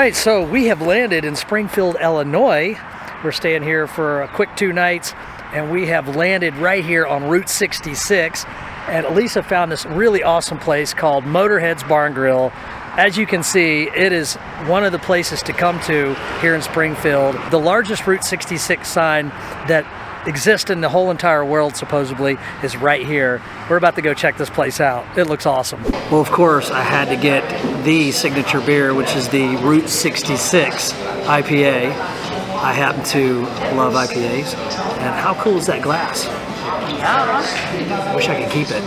right, so we have landed in Springfield, Illinois. We're staying here for a quick 2 nights, and we have landed right here on Route 66. And Elisa found this really awesome place called Motorheads Bar Grill. As you can see, it is one of the places to come to here in Springfield. The largest Route 66 sign that exists in the whole entire world, supposedly, is right here. We're about to go check this place out. It looks awesome. Well, of course, I had to get the signature beer, which is the Route 66 IPA. I happen to love IPAs. And how cool is that glass? I wish I could keep it.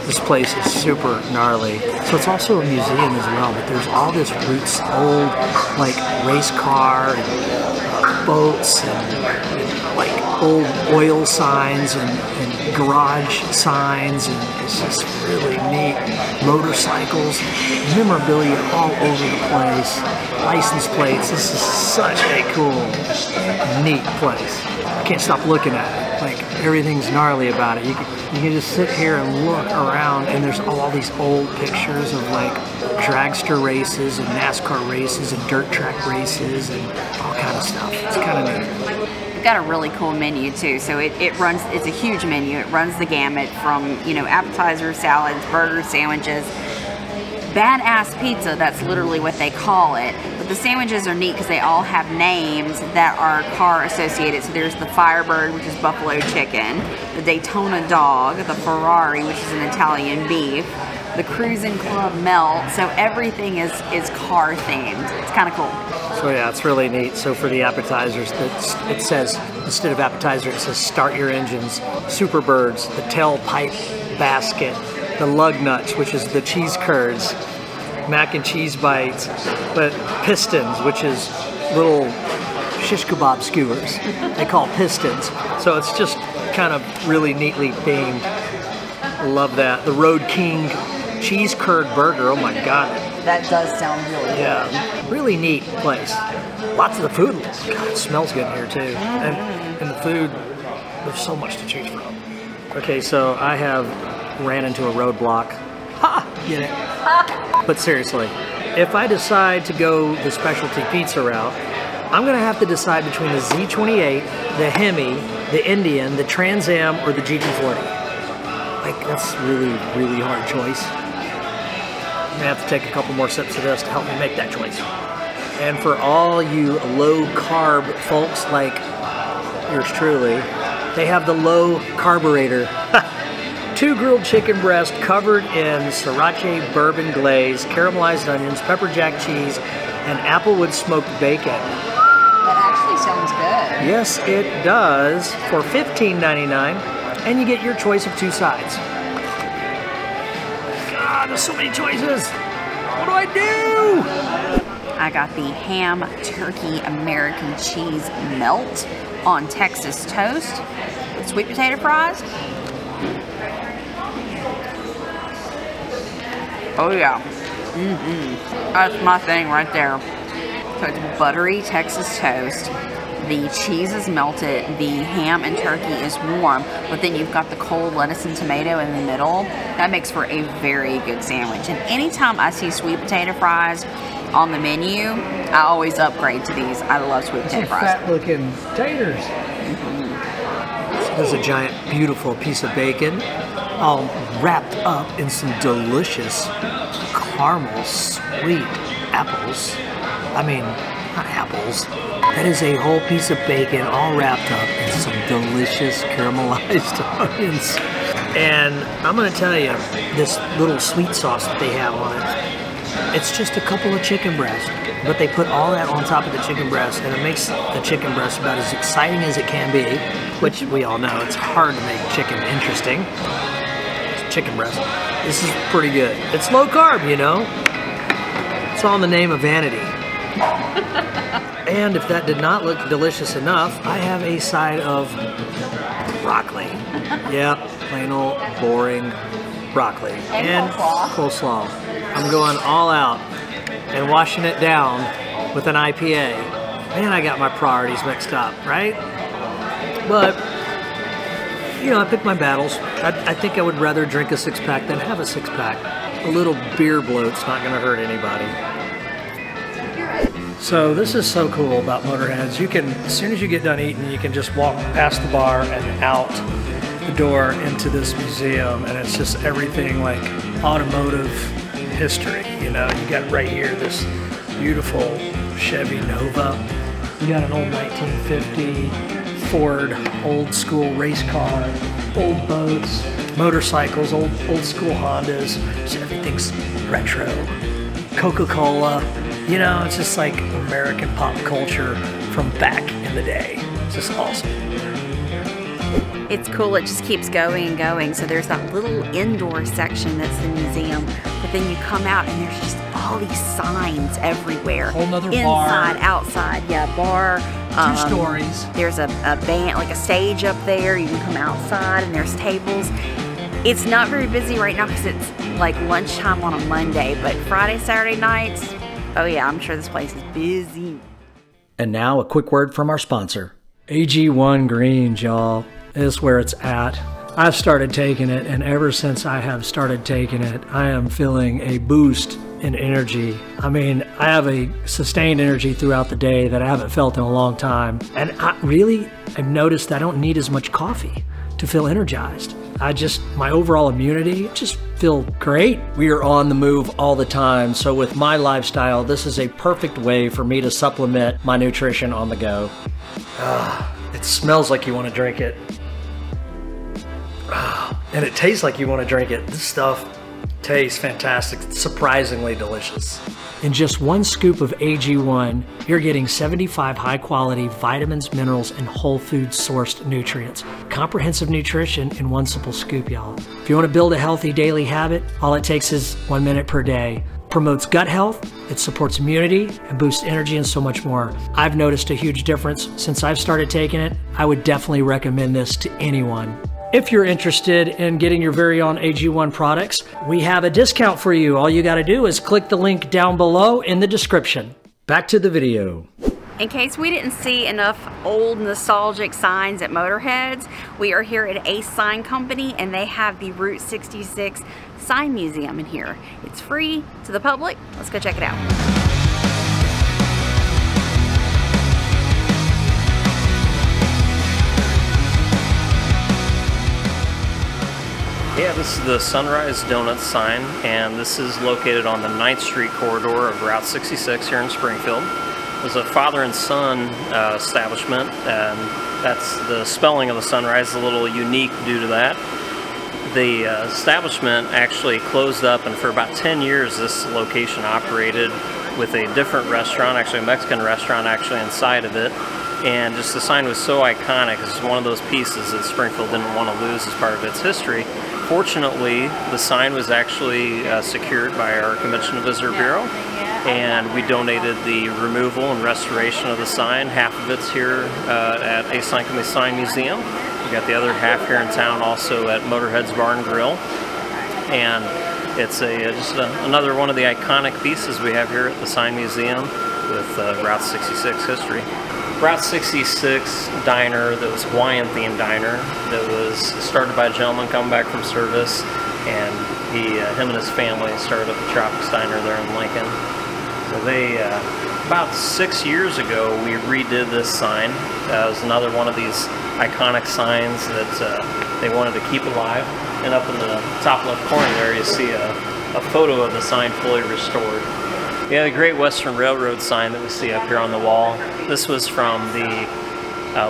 This place is super gnarly. So it's also a museum as well, but there's all this Roots old, like, race car and boats and like old oil signs and garage signs, and it's just really neat. Motorcycles, memorabilia all over the place, license plates. This is such a cool, neat place. I can't stop looking at it. Like, everything's gnarly about it. You can just sit here and look around, and there's all these old pictures of like dragster races and NASCAR races and dirt track races and all kind of stuff. It's kind of neat. We've got a really cool menu too. So it runs, it's a huge menu. It runs the gamut from, you know, appetizers, salads, burgers, sandwiches. Badass pizza, that's literally what they call it. But the sandwiches are neat because they all have names that are car associated. So there's the Firebird, which is buffalo chicken, the Daytona dog, the Ferrari, which is an Italian beef, the Cruisin' Club melt. So everything is car themed. It's kind of cool. So yeah, it's really neat. So for the appetizers, it says, instead of appetizer, it says start your engines, Superbirds, the tailpipe basket, the lug nuts, which is the cheese curds, mac and cheese bites, but pistons, which is little shish kebab skewers. They call pistons. So it's just kind of really neatly themed. Love that. The Road King cheese curd burger. Oh my God. That does sound really good. Yeah. Really neat place. Lots of the food. God, it smells good in here too. And the food, there's so much to choose from. Okay, so I have ran into a roadblock. Ha! Get it? But seriously, if I decide to go the specialty pizza route, I'm gonna have to decide between the Z28, the Hemi, the Indian, the Trans Am, or the GT40. Like, that's really, really hard choice. I'm gonna have to take a couple more sips of this to help me make that choice. And for all you low carb folks like yours truly, they have the low carburetor. 2 grilled chicken breasts covered in sriracha bourbon glaze, caramelized onions, pepper jack cheese, and applewood smoked bacon. That actually sounds good. Yes, it does, for $15.99, and you get your choice of 2 sides. God, there's so many choices. What do I do? I got the ham turkey American cheese melt on Texas toast with sweet potato fries. Oh yeah, that's my thing right there. So it's buttery Texas toast, the cheese is melted, the ham and turkey is warm, but then you've got the cold lettuce and tomato in the middle. That makes for a very good sandwich. And anytime I see sweet potato fries on the menu, I always upgrade to these. I love sweet potato fries. Fat looking taters. So there's a giant, beautiful piece of bacon, all wrapped up in some delicious caramel sweet apples. I mean, not apples. That is a whole piece of bacon all wrapped up in some delicious caramelized onions. And I'm gonna tell you, this little sweet sauce that they have on it, it's just a couple of chicken breasts, but they put all that on top of the chicken breast, and it makes the chicken breast about as exciting as it can be, which we all know it's hard to make chicken interesting. Chicken breast. This is pretty good. It's low carb, you know. It's all in the name of vanity. And if that did not look delicious enough, I have a side of broccoli. Yep, plain old boring broccoli. And coleslaw. I'm going all out and washing it down with an IPA. Man, I got my priorities mixed up, right? But you know, I pick my battles. I think I would rather drink a 6-pack than have a 6-pack. A little beer bloat's not gonna hurt anybody. So this is so cool about Motorheads. You can, as soon as you get done eating, you can just walk past the bar and out the door into this museum, and it's just everything like automotive history. You know, you got right here this beautiful Chevy Nova. You got an old 1950 Ford old school race car, old boats, motorcycles, old school Hondas. Just everything's retro. Coca-Cola. You know, it's just like American pop culture from back in the day. It's just awesome. It's cool, it just keeps going and going. So there's that little indoor section that's the museum, but then you come out and there's just all these signs everywhere. Whole nother inside, bar. outside, yeah, bar. 2 stories. There's a band, like a stage up there. You can come outside and there's tables. It's not very busy right now because it's like lunchtime on a Monday, but Friday, Saturday nights, oh yeah, I'm sure this place is busy. And now a quick word from our sponsor. AG1 Greens, y'all, is where it's at. I've started taking it, and ever since I have started taking it, I am feeling a boost in energy. I mean, I have a sustained energy throughout the day that I haven't felt in a long time. And I've noticed I don't need as much coffee to feel energized. My overall immunity, just feel great. We are on the move all the time, so with my lifestyle, this is a perfect way for me to supplement my nutrition on the go. It smells like you want to drink it. And it tastes like you want to drink it. This stuff tastes fantastic. It's surprisingly delicious. In just 1 scoop of AG1, you're getting 75 high-quality vitamins, minerals, and whole food sourced nutrients. Comprehensive nutrition in 1 simple scoop, y'all. If you want to build a healthy daily habit, all it takes is 1 minute per day. Promotes gut health, it supports immunity, and boosts energy and so much more. I've noticed a huge difference since I've started taking it. I would definitely recommend this to anyone. If you're interested in getting your very own AG1 products, we have a discount for you. All you got to do is click the link down below in the description. Back to the video. In case we didn't see enough old nostalgic signs at Motorheads, we are here at Ace Sign Company and they have the Route 66 Sign Museum in here. It's free to the public. Let's go check it out. Yeah, this is the Sunrise Donuts sign, and this is located on the 9th Street corridor of Route 66 here in Springfield. It's a father and son establishment, and that's the spelling of the Sunrise is a little unique due to that. The establishment actually closed up, and for about 10 years this location operated with a different restaurant, actually a Mexican restaurant actually inside of it. And just the sign was so iconic. It's one of those pieces that Springfield didn't want to lose as part of its history. Fortunately, the sign was actually secured by our Convention and Visitor Bureau, and we donated the removal and restoration of the sign. Half of it's here at Ace Sign Company Sign Museum. We got the other half here in town also at Motorheads Bar Grill. And it's just another one of the iconic pieces we have here at the Sign Museum with Route 66 history. Route 66 diner that was Hawaiian-themed diner that was started by a gentleman coming back from service, and him and his family started up the Tropics Diner there in Lincoln. So they, about 6 years ago, we redid this sign. It was another one of these iconic signs that they wanted to keep alive. And up in the top left corner there, you see a photo of the sign fully restored. Yeah, the Great Western Railroad sign that we see up here on the wall. This was from the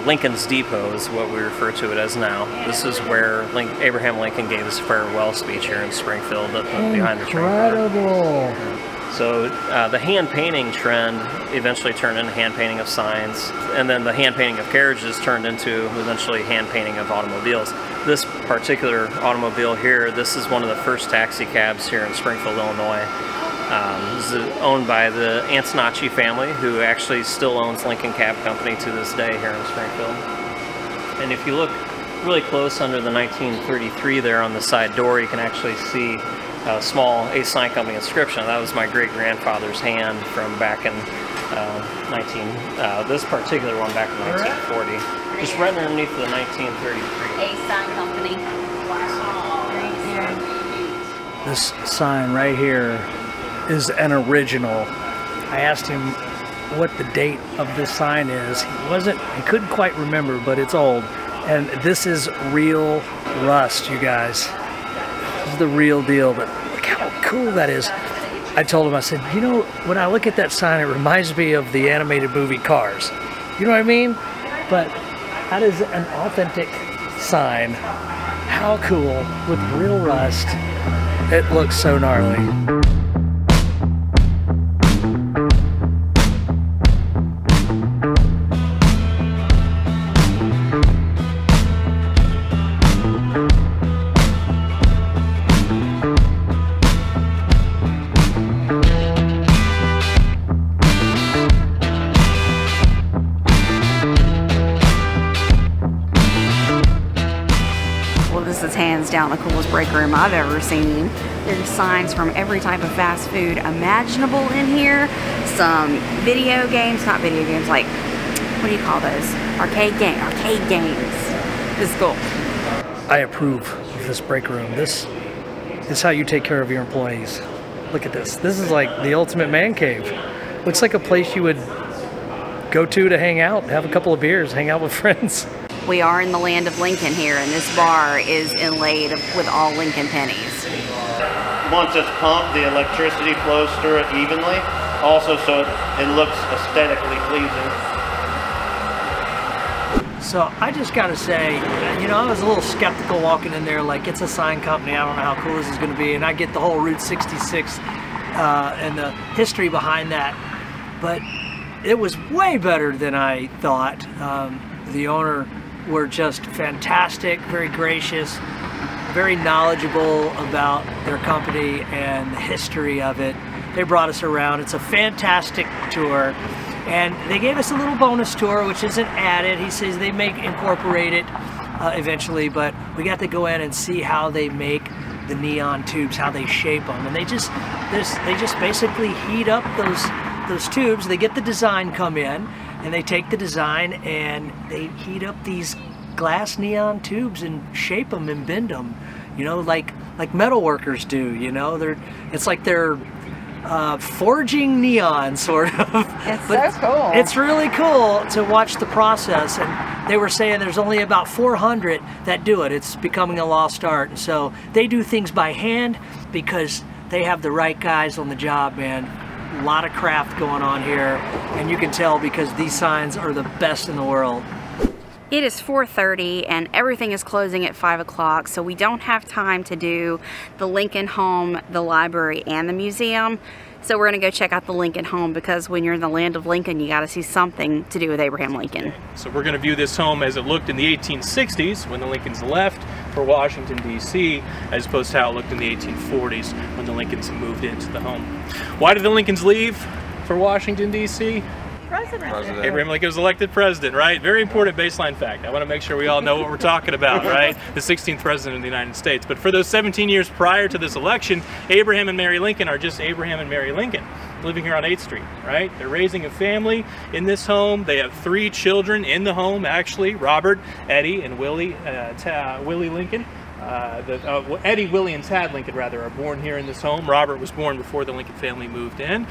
Lincoln's Depot is what we refer to it as now. This is where Abraham Lincoln gave his farewell speech here in Springfield up behind the train. Incredible! So the hand painting trend eventually turned into hand painting of signs, and then the hand painting of carriages turned into eventually hand painting of automobiles. This particular automobile here, this is one of the first taxi cabs here in Springfield, Illinois. This is owned by the Antonacci family, who actually still owns Lincoln Cab Company to this day here in Springfield. And if you look really close under the 1933 there on the side door, you can actually see a small Ace Sign Company inscription. That was my great-grandfather's hand from back in this particular one back in 1940. Just right underneath the 1933. Ace Sign Company. This sign right here is an original. I asked him what the date of this sign is. He couldn't quite remember, but it's old. And this is real rust, you guys. This is the real deal, but look how cool that is. I told him, I said, you know, when I look at that sign, it reminds me of the animated movie Cars. You know what I mean? But that is an authentic sign. How cool, with real rust. It looks so gnarly. This is hands down the coolest break room I've ever seen. There's signs from every type of fast food imaginable in here. Some video games, not video games, like, what do you call those? Arcade games. This is cool. I approve of this break room. This is how you take care of your employees. Look at this. This is like the ultimate man cave. Looks like a place you would go to hang out, have a couple of beers, hang out with friends. We are in the land of Lincoln here, and this bar is inlaid with all Lincoln pennies. Once it's pumped, the electricity flows through it evenly, also so it looks aesthetically pleasing. So I just gotta say, you know, I was a little skeptical walking in there, like, it's a sign company, I don't know how cool this is gonna be, and I get the whole Route 66 and the history behind that, but it was way better than I thought. The owner were just fantastic, very gracious, very knowledgeable about their company and the history of it. They brought us around. It's a fantastic tour. And they gave us a little bonus tour, which isn't added. He says they may incorporate it eventually, but we got to go in and see how they make the neon tubes, how they shape them. And they just basically heat up those tubes. They get the design come in, and they take the design and they heat up these glass neon tubes and shape them and bend them, you know, like metal workers do, you know. It's like they're forging neon, sort of. It's so cool. It's really cool to watch the process, and they were saying there's only about 400 that do it. It's becoming a lost art, and so they do things by hand because they have the right guys on the job, man. A lot of craft going on here, and you can tell because these signs are the best in the world. It is 4:30 and everything is closing at 5 o'clock, so we don't have time to do the Lincoln Home, the library, and the museum. So we're gonna go check out the Lincoln Home, because when you're in the land of Lincoln, you gotta see something to do with Abraham Lincoln. So we're gonna view this home as it looked in the 1860s when the Lincolns left for Washington, D.C., as opposed to how it looked in the 1840s when the Lincolns moved into the home. Why did the Lincolns leave for Washington, D.C.? President. Abraham Lincoln was elected president, right? Very important baseline fact. I want to make sure we all know what we're talking about, right? The 16th president of the United States. But for those 17 years prior to this election, Abraham and Mary Lincoln are just Abraham and Mary Lincoln, living here on 8th Street, right? They're raising a family in this home. They have 3 children in the home, actually: Robert, Eddie, and Willie Lincoln. Eddie, Willie, and Tad Lincoln, rather, are born here in this home. Robert was born before the Lincoln family moved in.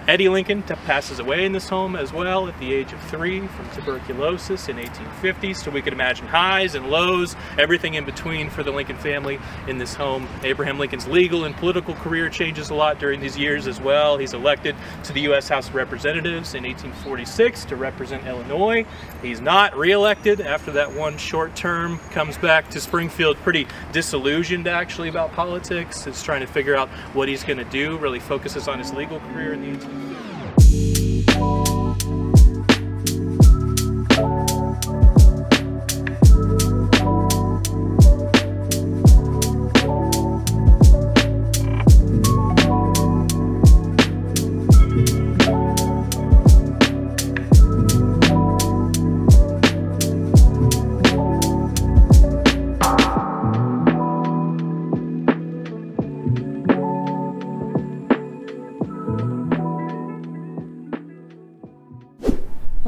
Eddie Lincoln passes away in this home as well at the age of 3 from tuberculosis in 1850. So we could imagine highs and lows, everything in between for the Lincoln family in this home. Abraham Lincoln's legal and political career changes a lot during these years as well. He's elected to the U.S. House of Representatives in 1846 to represent Illinois. He's not re-elected after that one short term, comes back to Springfield pretty disillusioned actually about politics. Is trying to figure out what he's going to do, really focuses on his legal career in the 1850s.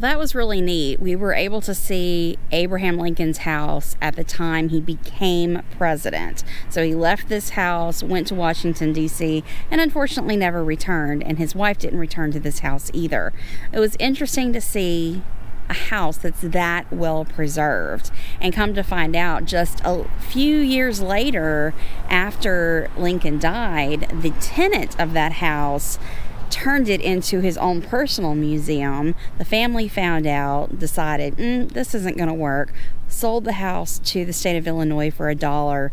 that was really neat. We were able to see Abraham Lincoln's house at the time he became president. So he left this house, went to Washington, D.C., and unfortunately never returned, and his wife didn't return to this house either. It was interesting to see a house that's that well preserved, and come to find out just a few years later, after Lincoln died, the tenant of that house turned it into his own personal museum. The family found out, decided this isn't going to work, sold the house to the state of Illinois for $1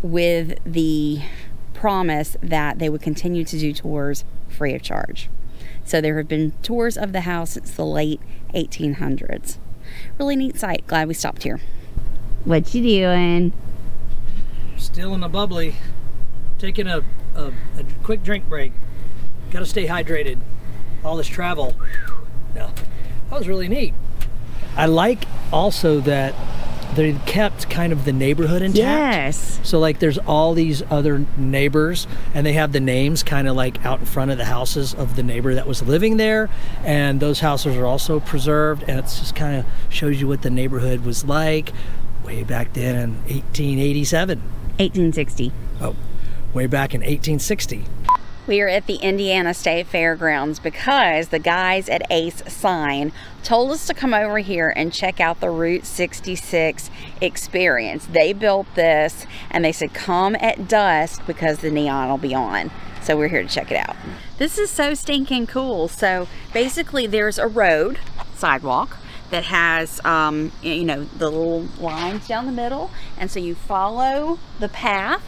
with the promise that they would continue to do tours free of charge. So there have been tours of the house since the late 1800s. Really neat site. Glad we stopped here. What you doing? Still in the bubbly. Taking a quick drink break. Gotta stay hydrated. All this travel. No, that was really neat. I like also that they kept kind of the neighborhood intact. Yes. So like there's all these other neighbors, and they have the names kind of like out in front of the houses of the neighbor that was living there, and those houses are also preserved, and it's just kind of shows you what the neighborhood was like way back then in 1887. 1860. Oh, way back in 1860. We are at the Indiana State Fairgrounds because the guys at Ace Sign told us to come over here and check out the Route 66 experience. They built this and they said come at dusk because the neon will be on. So we're here to check it out. This is so stinking cool. So basically there's a road, sidewalk, that has, you know, the little lines down the middle. And so you follow the path,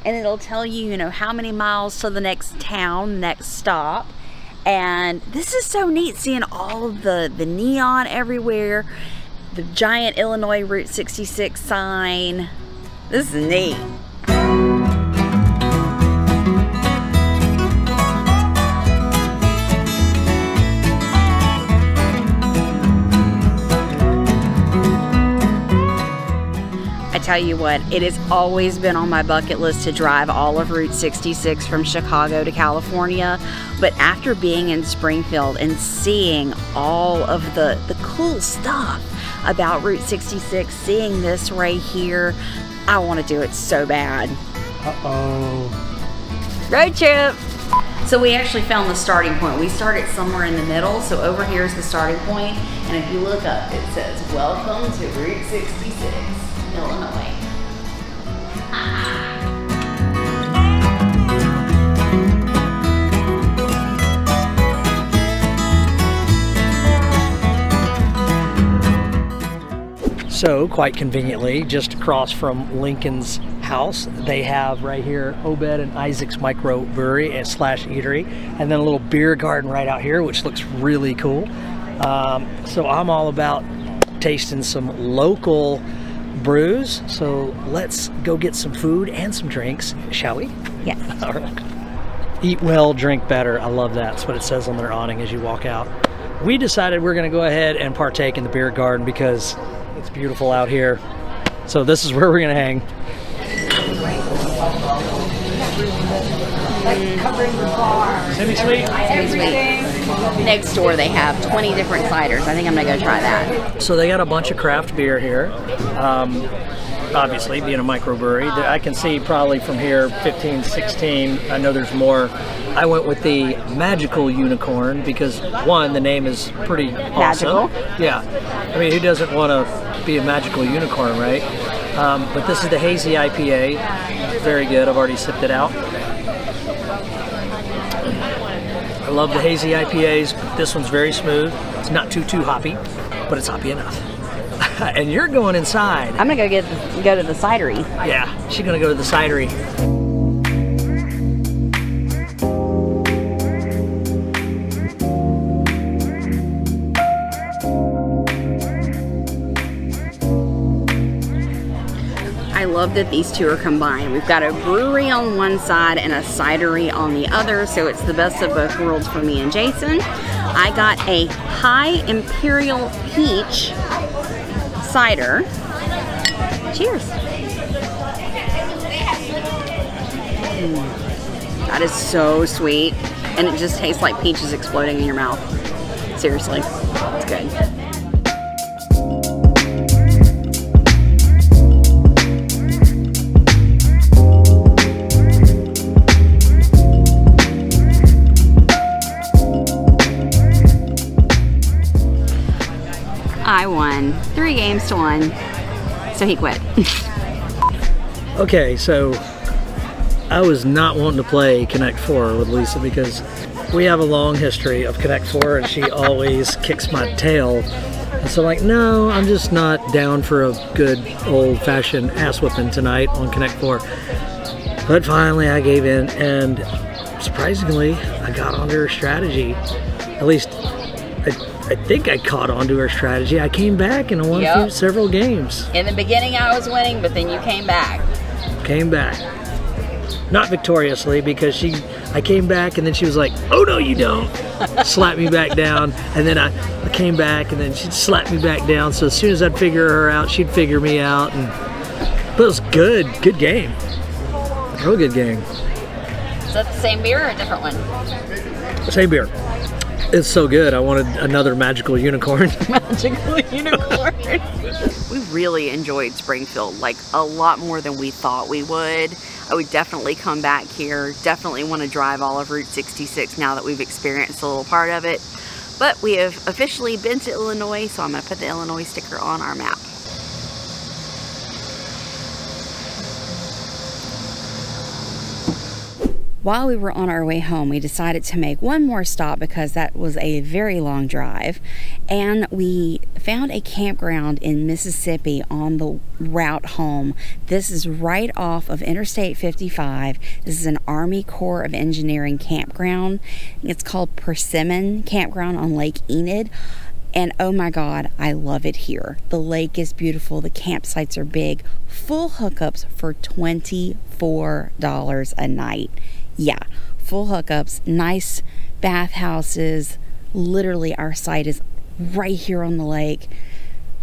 and it'll tell you, you know, how many miles to the next town, next stop. And this is so neat, seeing all of the neon everywhere, the giant Illinois Route 66 sign. This is neat. Tell you what, it has always been on my bucket list to drive all of Route 66 from Chicago to California, but after being in Springfield and seeing all of the cool stuff about Route 66, seeing this right here, I want to do it so bad. Uh-oh. Road trip! So we actually found the starting point. We started somewhere in the middle, so over here is the starting point, and if you look up, it says, "Welcome to Route 66. Illinois." So quite conveniently, just across from Lincoln's house, they have right here Obed and Isaacs Microbrewery / eatery, and then a little beer garden right out here, which looks really cool. So I'm all about tasting some local brews, so let's go get some food and some drinks, shall we? Yes. All right. Eat well, drink better. I love that. That's what it says on their awning as you walk out. We decided we're going to go ahead and partake in the beer garden because it's beautiful out here. So this is where we're going to hang. Semi-sweet. Next door they have 20 different ciders. I think I'm gonna go try that. So they got a bunch of craft beer here. Obviously, being a microbrewery, I can see probably from here 15, 16. I know there's more. I went with the Magical Unicorn because one, the name is pretty awesome. Magical? Yeah. I mean, who doesn't want to be a magical unicorn, right? But this is the Hazy IPA. Very good. I've already sipped it out. I love the hazy IPAs. This one's very smooth. It's not too hoppy, but it's hoppy enough. And you're going inside. I'm gonna go to the cidery. Yeah, she's gonna go to the cidery. I love that these two are combined. We've got a brewery on one side and a cidery on the other, so it's the best of both worlds for me and Jason. I got a High Imperial Peach cider. Cheers. That is so sweet, and it just tastes like peaches exploding in your mouth. Seriously, it's good. I won 3 games to 1, so he quit. Okay, so I was not wanting to play Connect 4 with Lisa because we have a long history of Connect 4 and she always kicks my tail. And so I'm like, no, I'm just not down for a good old-fashioned ass whipping tonight on Connect 4. But finally I gave in, and surprisingly I got onto her strategy. At least I think I caught on to her strategy. I came back and I won several games. In the beginning I was winning, but then you came back. Came back. Not victoriously, because I came back and then she was like, oh no you don't. Slapped me back down, and then I came back and then she'd slap me back down. So as soon as I'd figure her out, she'd figure me out. But it was good game. Real good game. Is that the same beer or a different one? Same beer. It's so good. I wanted another magical unicorn. Magical unicorn. We really enjoyed Springfield, like a lot more than we thought we would. I would definitely come back here. Definitely want to drive all of Route 66 now that we've experienced a little part of it. But we have officially been to Illinois, so I'm going to put the Illinois sticker on our map. While we were on our way home, we decided to make one more stop because that was a very long drive, and we found a campground in Mississippi on the route home. This is right off of Interstate 55. This is an Army Corps of Engineering campground. It's called Persimmon Campground on Lake Enid. And oh my God, I love it here. The lake is beautiful. The campsites are big. Full hookups for $24 a night. Yeah, full hookups, nice bathhouses. Literally, our site is right here on the lake.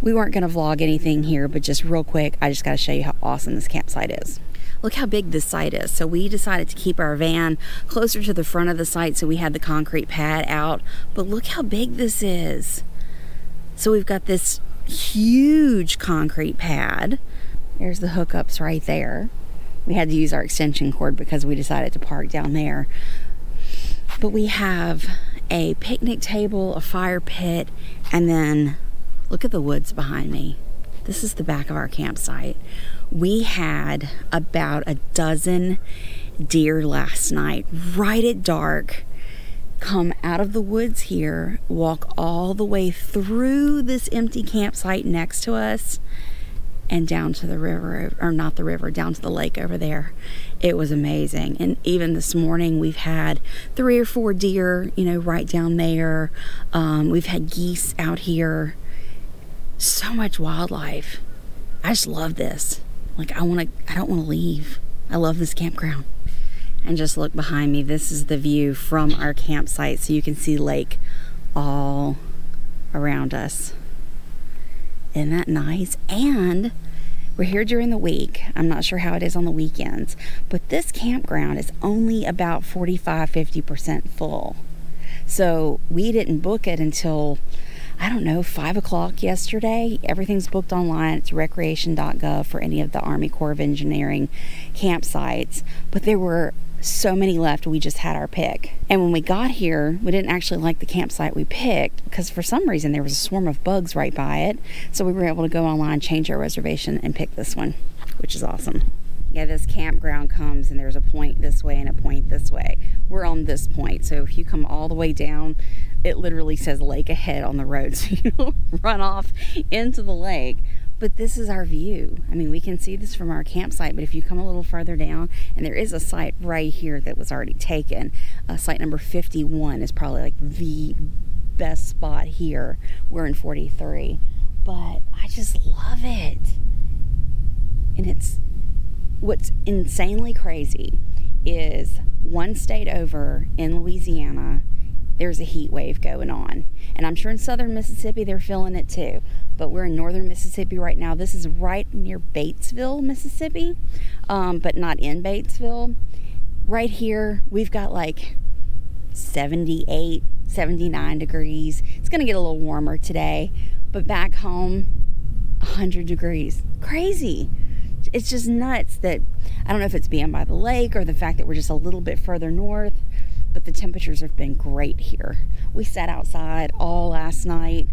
We weren't going to vlog anything here, but just real quick, I just got to show you how awesome this campsite is. Look how big this site is. So we decided to keep our van closer to the front of the site so we had the concrete pad out. But look how big this is. So we've got this huge concrete pad. There's the hookups right there. We had to use our extension cord because we decided to park down there. But we have a picnic table, a fire pit, and then look at the woods behind me. This is the back of our campsite. We had about a dozen deer last night, right at dark, come out of the woods here, walk all the way through this empty campsite next to us, and down to the river, or not the river, down to the lake over there. It was amazing. And even this morning we've had 3 or 4 deer, you know, right down there. We've had geese out here. So much wildlife. I just love this. Like I don't want to leave. I love this campground. And just look behind me. This is the view from our campsite, so you can see lake all around us. Isn't that nice? And we're here during the week. I'm not sure how it is on the weekends, but this campground is only about 45–50% full. So we didn't book it until, I don't know, 5 o'clock yesterday. Everything's booked online. It's recreation.gov for any of the Army Corps of Engineering campsites. But there were so many left, we just had our pick. And when we got here, we didn't actually like the campsite we picked because for some reason there was a swarm of bugs right by it. So we were able to go online, change our reservation, and pick this one, which is awesome. Yeah, this campground comes and there's a point this way and a point this way. We're on this point, so if you come all the way down, it literally says lake ahead on the road, so you don't run off into the lake. But this is our view. I mean, we can see this from our campsite, but if you come a little farther down, and there is a site right here that was already taken. Site number 51 is probably like the best spot here. We're in 43, but I just love it. And it's, what's insanely crazy is one state over in Louisiana, there's a heat wave going on. And I'm sure in southern Mississippi, they're feeling it too. But we're in northern Mississippi right now. This is right near Batesville, Mississippi, but not in Batesville. Right here, we've got like 78, 79 degrees. It's gonna get a little warmer today, but back home, 100 degrees. Crazy. It's just nuts that, I don't know if it's being by the lake or the fact that we're just a little bit further north, but the temperatures have been great here. We sat outside all last night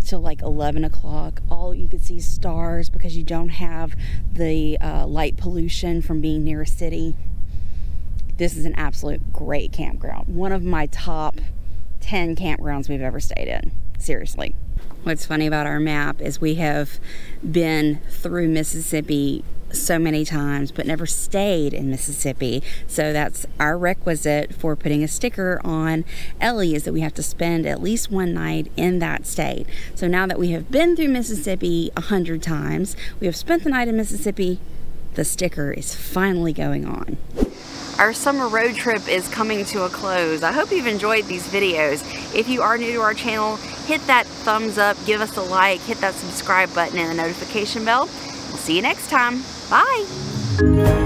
till like 11 o'clock. All you could see stars because you don't have the light pollution from being near a city. This is an absolute great campground. One of my top 10 campgrounds we've ever stayed in. Seriously. What's funny about our map is we have been through Mississippi so many times but never stayed in Mississippi, so that's our requisite for putting a sticker on Ellie, is that we have to spend at least one night in that state. So now that we have been through Mississippi 100 times, we have spent the night in Mississippi, the sticker is finally going on. Our summer road trip is coming to a close. I hope you've enjoyed these videos. If you are new to our channel, hit that thumbs up, give us a like, hit that subscribe button and the notification bell. We'll see you next time. Bye.